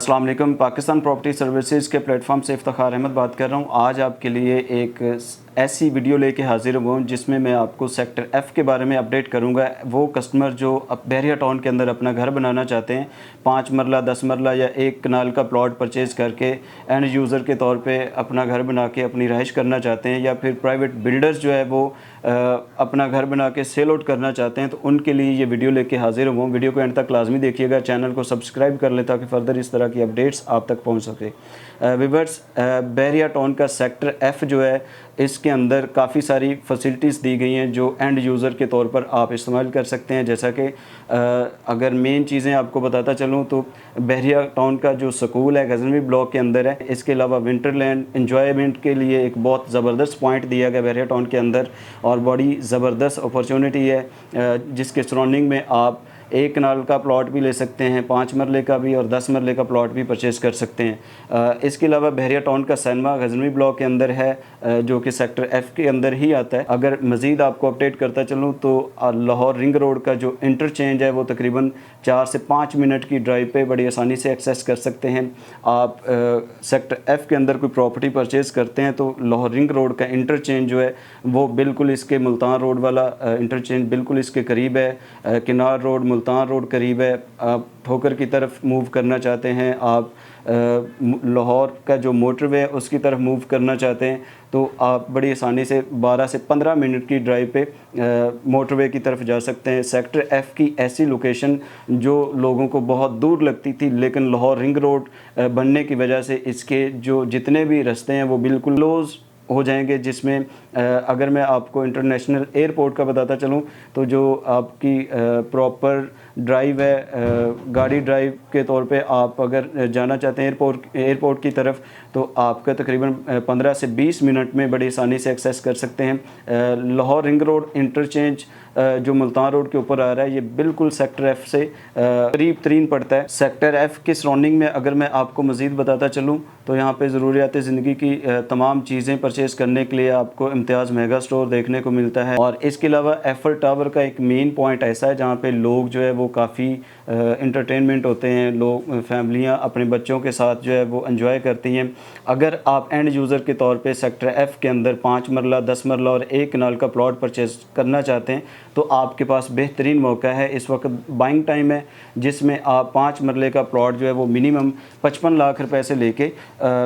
अस्सलाम वालेकुम। Pakistan property services के प्लेटफॉर्म से इफ्तिखार अहमद बात कर रहा हूँ। आज आपके लिए एक ऐसी वीडियो लेके हाजिर हुआ हूँ जिसमें मैं आपको सेक्टर एफ़ के बारे में अपडेट करूँगा। वो कस्टमर जो बहरिया टाउन के अंदर अपना घर बनाना चाहते हैं, 5 मरला 10 मरला या 1 कनाल का प्लॉट परचेज़ करके एंड यूज़र के तौर पे अपना घर बना के अपनी रहाइश करना चाहते हैं, या फिर प्राइवेट बिल्डर्स जो है वो अपना घर बना के सेल आउट करना चाहते हैं, तो उनके लिए ये वीडियो लेके हाजिर हुआ हूँ। वीडियो को एंड तक लाजमी देखिएगा, चैनल को सब्सक्राइब कर लें ताकि फ़र्दर इस तरह की अपडेट्स आप तक पहुँच सके। व्यूअर्स, बहरिया टाउन का सेक्टर एफ़ जो है, इसके अंदर काफ़ी सारी फैसिलिटीज़ दी गई हैं जो एंड यूज़र के तौर पर आप इस्तेमाल कर सकते हैं। जैसा कि अगर मेन चीज़ें आपको बताता चलूँ तो बहरिया टाउन का जो स्कूल है गज़नवी ब्लॉक के अंदर है। इसके अलावा विंटरलैंड एंजॉयमेंट के लिए एक बहुत ज़बरदस्त पॉइंट दिया गया बहरिया टाउन के अंदर, और बड़ी ज़बरदस्त अपॉर्चुनिटी है जिसके सराउंडिंग में आप 1 कनाल का प्लॉट भी ले सकते हैं, 5 मरले का भी और 10 मरले का प्लॉट भी परचेज़ कर सकते हैं। इसके अलावा बहरिया टाउन का सिनेमा गज़नवी ब्लॉक के अंदर है जो कि सेक्टर एफ़ के अंदर ही आता है। अगर मज़ीद आपको अपडेट करता चलूँ तो लाहौर रिंग रोड का जो इंटरचेंज है वो तकरीबन 4 से 5 मिनट की ड्राइव पे बड़ी आसानी से एक्सेस कर सकते हैं। आप सेक्टर एफ़ के अंदर कोई प्रॉपर्टी परचेज़ करते हैं तो लाहौर रिंग रोड का इंटरचेंज जो है वो बिल्कुल इसके मुल्तान रोड वाला इंटरचेंज बिल्कुल इसके करीब है। किनार रोड, मुल्तान रोड करीब है। आप ठोकर की तरफ मूव करना चाहते हैं, आप लाहौर का जो मोटरवे है उसकी तरफ मूव करना चाहते हैं, तो आप बड़ी आसानी से 12 से 15 मिनट की ड्राइव पे मोटरवे की तरफ जा सकते हैं। सेक्टर एफ़ की ऐसी लोकेशन जो लोगों को बहुत दूर लगती थी, लेकिन लाहौर रिंग रोड बनने की वजह से इसके जो जितने भी रास्ते हैं वो बिल्कुल क्लोज़ हो जाएंगे। जिसमें अगर मैं आपको इंटरनेशनल एयरपोर्ट का बताता चलूँ तो जो आपकी प्रॉपर ड्राइव है, गाड़ी ड्राइव के तौर पे आप अगर जाना चाहते हैं एयरपोर्ट की तरफ, तो आपका तकरीबन 15 से 20 मिनट में बड़ी आसानी से एक्सेस कर सकते हैं। लाहौर रिंग रोड इंटरचेंज जो मुल्तान रोड के ऊपर आ रहा है, ये बिल्कुल सेक्टर एफ़ से करीब तरीन पड़ता है। सेक्टर एफ़ के सराउंडिंग में अगर मैं आपको मज़ीद बताता चलूँ तो यहाँ पे ज़रूरियात ज़िंदगी की तमाम चीज़ें परचेज़ करने के लिए आपको इम्तियाज़ मेगा स्टोर देखने को मिलता है। और इसके अलावा एफल टावर का एक मेन पॉइंट ऐसा है जहाँ पे लोग जो है वो काफ़ी इंटरटेनमेंट होते हैं, लोग फैमिलियाँ अपने बच्चों के साथ जो है वो एंजॉय करती हैं। अगर आप एंड यूज़र के तौर पे सेक्टर एफ़ के अंदर 5 मरला 10 मरला और 1 कनाल का प्लॉट परचेज़ करना चाहते हैं तो आपके पास बेहतरीन मौका है। इस वक्त बाइंग टाइम है जिसमें आप 5 मरले का प्लॉट जो है वो मिनिमम 55 लाख रुपए से लेके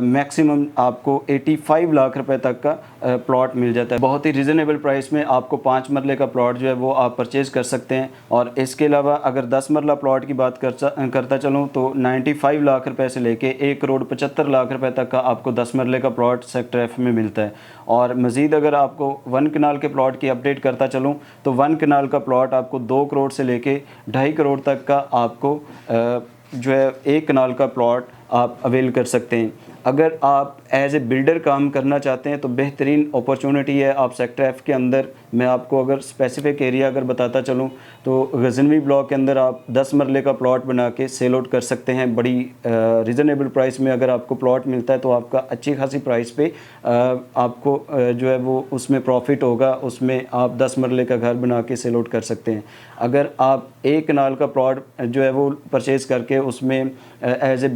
मैक्सिमम आपको 85 लाख रुपए तक का प्लॉट मिल जाता है। बहुत ही रिजनेबल प्राइस में आपको 5 मरले का प्लॉट जो है वो आप परचेज़ कर सकते हैं। और इसके अलावा अगर 10 मरला प्लॉट की बात करता चलूँ तो 95 लाख रुपए से लेके 1 करोड़ 75 लाख रुपए तक का आपको 10 मरले का प्लॉट सेक्टर एफ़ में मिलता है। और मज़ीद अगर आपको 1 कनाल के प्लॉट की अपडेट करता चलूँ तो 1 कनाल का प्लॉट आपको 2 करोड़ से लेके 2.5 करोड़ तक का आपको जो है 1 कनाल का प्लॉट आप अवेल कर सकते हैं। अगर आप एज ए बिल्डर काम करना चाहते हैं तो बेहतरीन अपॉर्चुनिटी है। आप सेक्टर एफ़ के अंदर, मैं आपको अगर स्पेसिफिक एरिया अगर बताता चलूँ तो गज़नवी ब्लॉक के अंदर आप 10 मरले का प्लॉट बना के सेल आउट कर सकते हैं। बड़ी रिजनेबल प्राइस में अगर आपको प्लॉट मिलता है तो आपका अच्छी खासी प्राइस पे आपको जो है वो उसमें प्रॉफिट होगा, उसमें आप 10 मरले का घर बना के सेल आउट कर सकते हैं। अगर आप 1 कनाल का प्लॉट जो है वो परचेज़ करके उसमें एज ए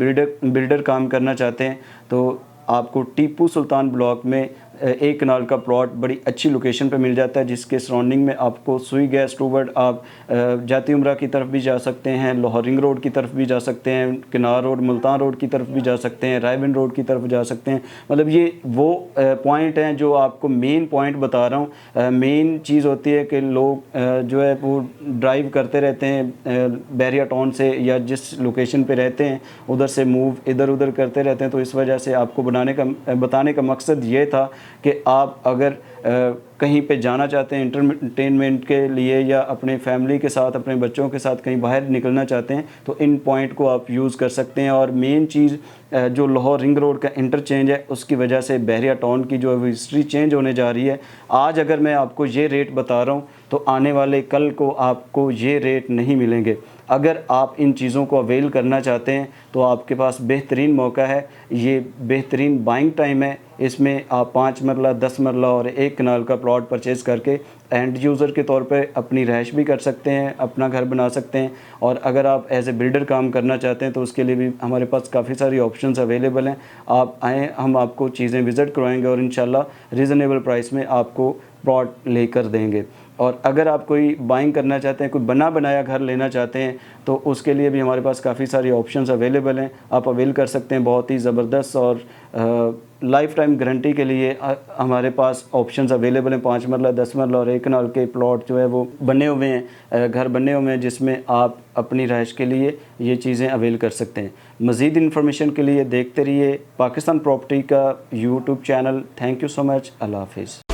बिल्डर काम करना चाहते हैं तो आपको टीपू सुल्तान ब्लॉक में 1 कनाल का प्लॉट बड़ी अच्छी लोकेशन पे मिल जाता है, जिसके सराउंडिंग में आपको सुई गैस टूवर्ड आप जाती उम्रा की तरफ भी जा सकते हैं, लाहौर रिंग रोड की तरफ भी जा सकते हैं, किनार रोड मुल्तान रोड की तरफ भी जा सकते हैं, रायबन रोड की तरफ जा सकते हैं। मतलब ये वो पॉइंट हैं जो आपको मेन पॉइंट बता रहा हूँ। मेन चीज़ होती है कि लोग जो है वो ड्राइव करते रहते हैं बहरिया टाउन से, या जिस लोकेशन पे रहते हैं उधर से मूव इधर उधर करते रहते हैं। तो इस वजह से आपको बताने का मकसद ये था कि आप अगर कहीं पे जाना चाहते हैं इंटरटेनमेंट के लिए, या अपने फैमिली के साथ अपने बच्चों के साथ कहीं बाहर निकलना चाहते हैं तो इन पॉइंट को आप यूज़ कर सकते हैं। और मेन चीज़ जो लाहौर रिंग रोड का इंटरचेंज है उसकी वजह से बहरिया टाउन की जो हिस्ट्री चेंज होने जा रही है। आज अगर मैं आपको ये रेट बता रहा हूँ तो आने वाले कल को आपको ये रेट नहीं मिलेंगे। अगर आप इन चीज़ों को अवेल करना चाहते हैं तो आपके पास बेहतरीन मौका है, ये बेहतरीन बाइंग टाइम है। इसमें आप 5 मरला, 10 मरला और 1 कनाल का प्लॉट परचेज़ करके एंड यूज़र के तौर पे अपनी रहाइश भी कर सकते हैं, अपना घर बना सकते हैं। और अगर आप एज ए बिल्डर काम करना चाहते हैं तो उसके लिए भी हमारे पास काफ़ी सारी ऑप्शंस अवेलेबल हैं। आप आएँ, हम आपको चीज़ें विज़िट करवाएंगे और इंशाल्लाह रीज़नेबल प्राइस में आपको प्लॉट लेकर देंगे। और अगर आप कोई बाइंग करना चाहते हैं, कोई बना बनाया घर लेना चाहते हैं, तो उसके लिए भी हमारे पास काफ़ी सारी ऑप्शंस अवेलेबल हैं, आप अवेल कर सकते हैं। बहुत ही ज़बरदस्त और लाइफ टाइम गारंटी के लिए हमारे पास ऑप्शंस अवेलेबल हैं। 5 मरला, 10 मरला और 1 कनाल के प्लॉट जो है वो बने हुए हैं, घर बने हुए हैं, जिसमें आप अपनी रहाइश के लिए ये चीज़ें अवेल कर सकते हैं। मज़ीद इन्फॉर्मेशन के लिए देखते रहिए पाकिस्तान प्रॉपर्टी का YouTube channel. Thank you so much. Allah हाफिज़।